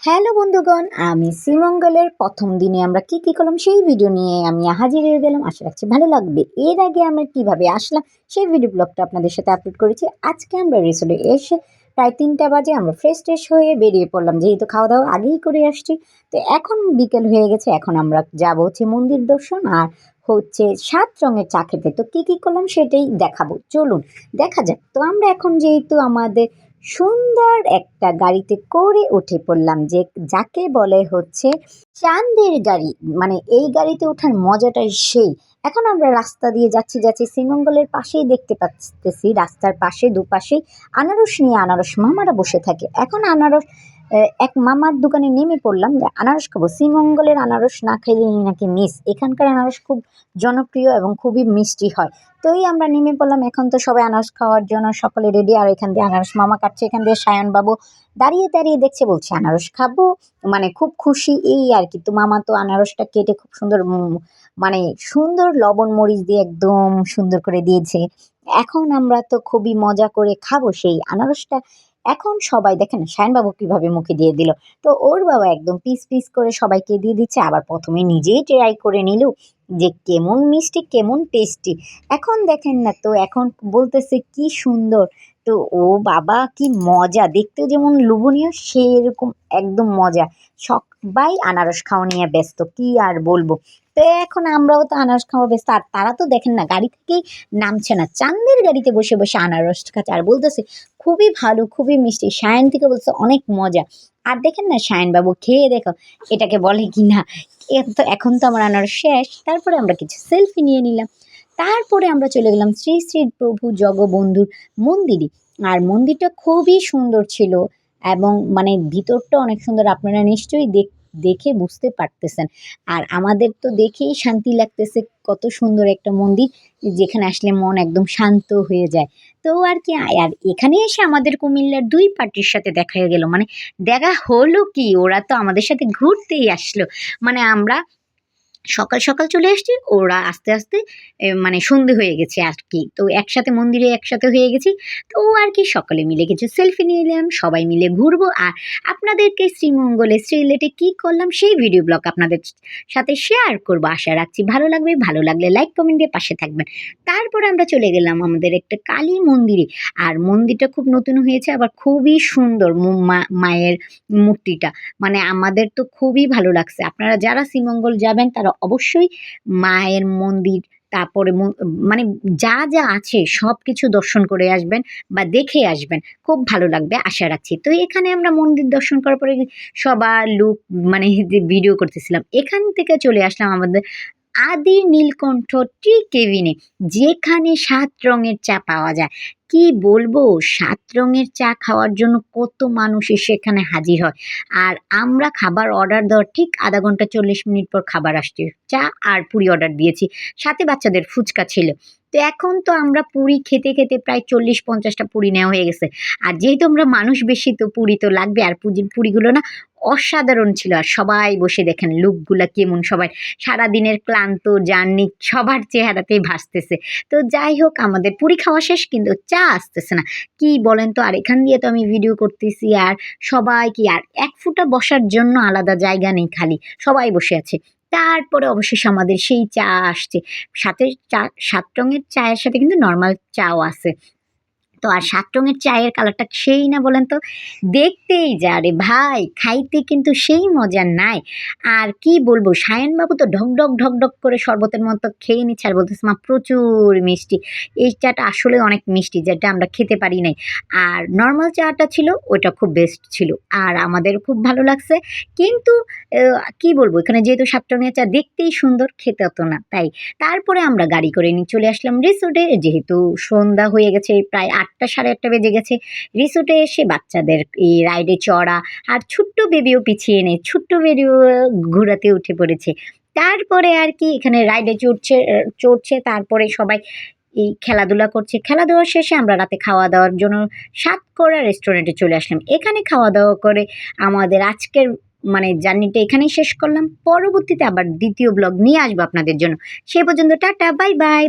Hello বন্ধুগণ, আমি শ্রীমঙ্গলের প্রথম দিনে আমরা কি করলাম সেই ভিডিও নিয়ে আমি হাজির হয়ে গেলাম। আশা রাখছি ভালো লাগবে। এর আগে আমরা কিভাবে আসলাম সেই ভিডিও ব্লগটা আপনাদের সাথে আপলোড করেছি। আজকে আমরা রিসোর্টে এসে প্রায় 3টা বাজে আমরা ফ্রেশ হয়ে বেরিয়ে পড়লাম, যেহেতু খাওয়া দাওয়া আগেই করে আসছি। তো এখন বিকেল হয়ে গেছে, এখন আমরা যাব হচ্ছে মন্দির দর্শন আর হচ্ছে 7 রঙের চা খেতে। তো কি করলাম সেটাই দেখাবো, চলুন দেখা যাক। তো আমরা এখন যেহেতু আমাদের সুন্দর একটা গাড়িতে করে উঠে পড়লাম, যে যাকে বলে হচ্ছে চাঁদের গাড়ি। মানে এই গাড়িতে ওঠার মজাটাই সেই। এখন আমরা রাস্তা দিয়ে যাচ্ছি শ্রীমঙ্গলের পাশেই দেখতে পাচ্ছি, রাস্তার পাশে দুপাশেই আনারস নিয়ে আনারস মামারা বসে থাকে। এখন আনারস এক মামার দোকানে নেমে পড়লাম যে আনারস খাবো। শ্রীমঙ্গলের আনারস না খেলে নাকি মিস। এখানকার আনারস খুব জনপ্রিয় এবং খুবই মিষ্টি হয়। তো এই আমরা নেমে পড়লাম। এখন তো সবাই আনারস খাওয়ার জন্য সকলে রেডি। আর এখান দিয়ে আনারস মামা কাটছে, এখান দিয়ে সায়ন বাবু দাঁড়িয়ে দেখছে, বলছে আনারস খাবো, মানে খুব খুশি এই আর কি। তো মামা তো আনারসটা কেটে খুব সুন্দর মানে সুন্দর লবণ মরিচ দিয়ে একদম সুন্দর করে দিয়েছে। এখন আমরা তো খুবই মজা করে খাবো সেই আনারসটা। এখন সবাই দেখেন সায়নবাবু কিভাবে মুখে দিয়ে দিল। তো ওর বাবা একদম পিস করে সবাইকে দিয়ে দিচ্ছে, আবার প্রথমে নিজেই ট্রাই করে নিল যে কেমন মিষ্টি কেমন টেস্টি। এখন দেখেন না তো, এখন বলতেছে কি সুন্দর। তো ও বাবা কি মজা, দেখতেও যেমন লোভনীয় সেরকম একদম মজা। সবাই আনারস খাওয়া নিয়ে ব্যস্ত, কি আর বলবো। তো এখন আমরাও তো আনারস খাওয়া ব্যস্ত, আর তারা তো দেখেন না গাড়ি থেকেই নামছে না, চাঁদের গাড়িতে বসে আনারস খাচ্ছে আর বলতেছে খুবই ভালো খুবই মিষ্টি। সায়ন থেকে বলছে অনেক মজা। আর দেখেন না সায়ন বাবু খেয়ে দেখো এটাকে বলে কি না। এখন তো আমার আনারস শেষ। তারপরে আমরা কিছু সেলফি নিয়ে নিলাম। তারপরে আমরা চলে গেলাম শ্রী শ্রী প্রভু জগবন্ধুর মন্দিরে। আর মন্দিরটা খুবই সুন্দর ছিল এবং মানে ভিতরটা অনেক সুন্দর, আপনারা নিশ্চয়ই দেখে বুঝতে পারতেছেন। আর আমাদের তো দেখেই শান্তি লাগতেছে, কত সুন্দর একটা মন্দির, যেখানে আসলে মন একদম শান্ত হয়ে যায়। তো আর কি, আর এখানে এসে আমাদের কুমিল্লার 2 পার্টির সাথে দেখা হয়ে গেল। মানে দেখা হলো কি, ওরা তো আমাদের সাথে ঘুরতেই আসলো। মানে আমরা সকাল চলে আসছি, ওরা আস্তে মানে সন্ধে হয়ে গেছে আর কি। তো একসাথে মন্দিরে একসাথে হয়ে গেছি। তো আর কি সকলে মিলে কিছু সেলফি নিয়ে নিলাম, সবাই মিলে ঘুরবো আর আপনাদেরকে শ্রীমঙ্গলে সিলেটে কি করলাম সেই ভিডিও ব্লগ আপনাদের সাথে শেয়ার করবো। আশা রাখছি ভালো লাগবে, ভালো লাগলে লাইক কমেন্ট দিয়ে পাশে থাকবেন। তারপরে আমরা চলে গেলাম আমাদের একটা কালী মন্দিরে। আর মন্দিরটা খুব নতুন হয়েছে, আবার খুবই সুন্দর মায়ের মূর্তিটা। মানে আমাদের তো খুবই ভালো লাগছে। আপনারা যারা শ্রীমঙ্গল যাবেন তারা অবশ্যই মায়ের মন্দির, তারপরে মানে যা আছে সবকিছু দর্শন করে আসবেন বা দেখে আসবেন। খুব ভালো লাগবে আশা রাখছি। তো এখানে আমরা মন্দির দর্শন করার পরে সবার লুক মানে যে ভিডিও করতেছিলাম। এখান থেকে চলে আসলাম আমাদের আদি নীলকণ্ঠ টি কেবিনে, যেখানে 7 রঙের চা পাওয়া যায়। কি বলবো, 7 রঙের চা খাওয়ার জন্য কত মানুষ এসে এখানে হাজির হয়। আর আমরা খাবার অর্ডার দেওয়ার ঠিক 0.5 ঘন্টা 40 মিনিট পর খাবার আসছে। চা আর পুরি অর্ডার দিয়েছি, সাথে বাচ্চাদের ফুচকা ছিল। তো এখন তো আমরা পুরি খেতে প্রায় 40-50টা পুরি নেওয়া হয়ে গেছে। আর যেহেতু আমরা মানুষ বেশি, তো পুরি তো লাগবে। আর পুরিগুলো না অসাধারণ ছিল। আর সবাই বসে দেখেন লুকগুলা কেমন, সবাই সারাদিনের ক্লান্ত জার্নি সবার চেহারাতেই ভাসতেছে। তো যাই হোক, আমাদের পুরি খাওয়া শেষ, কিন্তু চা আসতেছে না। কি বলেন তো, আর এখান দিয়ে তো আমি ভিডিও করতেছি আর সবাই কি, আর 1 ফুটা বসার জন্য আলাদা জায়গা নেই, খালি সবাই বসে আছে। তারপরে অবশেষে আমাদের সেই চা আসছে। সাথে 7 রঙের চায়ের সাথে কিন্তু নরমাল চাও আছে। তো আর 7 রঙের চায়ের কালারটা সেই না বলেন তো? দেখতেই যা রে ভাই, খাইতে কিন্তু সেই মজা নাই। আর কি বলবো, সায়নবাবু তো ঢকঢক করে শরবতের মতো খেয়ে নিচ্ছে আর বলতেছে, "মা প্রচুর মিষ্টি।" এই চাটা আসলে অনেক মিষ্টি, যেটা আমরা খেতে পারি নাই। আর নরমাল চাটা ছিল, ওইটা খুব বেস্ট ছিল। আর আমাদের খুব ভালো লাগছে। কিন্তু কি বলবো, এখানে যেহেতু 7 রঙের চা দেখতেই সুন্দর, খেতে হতো না তাই। তারপরে আমরা গাড়ি করে নিয়ে চলে আসলাম রিসোর্টে, যেহেতু সন্ধ্যা হয়ে গেছে, প্রায় 8টা 8:30 বেজে গেছে। রিসোর্টে এসে বাচ্চাদের এই রাইডে চড়া আর ছোট্ট বেবিও পিছিয়ে নেই, ছোট্ট বেবিও ঘোরাতে উঠে পড়েছে। তারপরে আর কি এখানে রাইডে চড়ছে, তারপরে সবাই এই খেলাধুলা করছে। খেলাধুলা শেষে আমরা রাতে খাওয়া দাওয়ার জন্য সাতকরা রেস্টুরেন্টে চলে আসলাম। এখানে খাওয়া দাওয়া করে আমাদের আজকের মানে জার্নিটা এখানেই শেষ করলাম। পরবর্তীতে আবার দ্বিতীয় ব্লগ নিয়ে আসবো আপনাদের জন্য। সে পর্যন্ত টাটা, বাই বাই।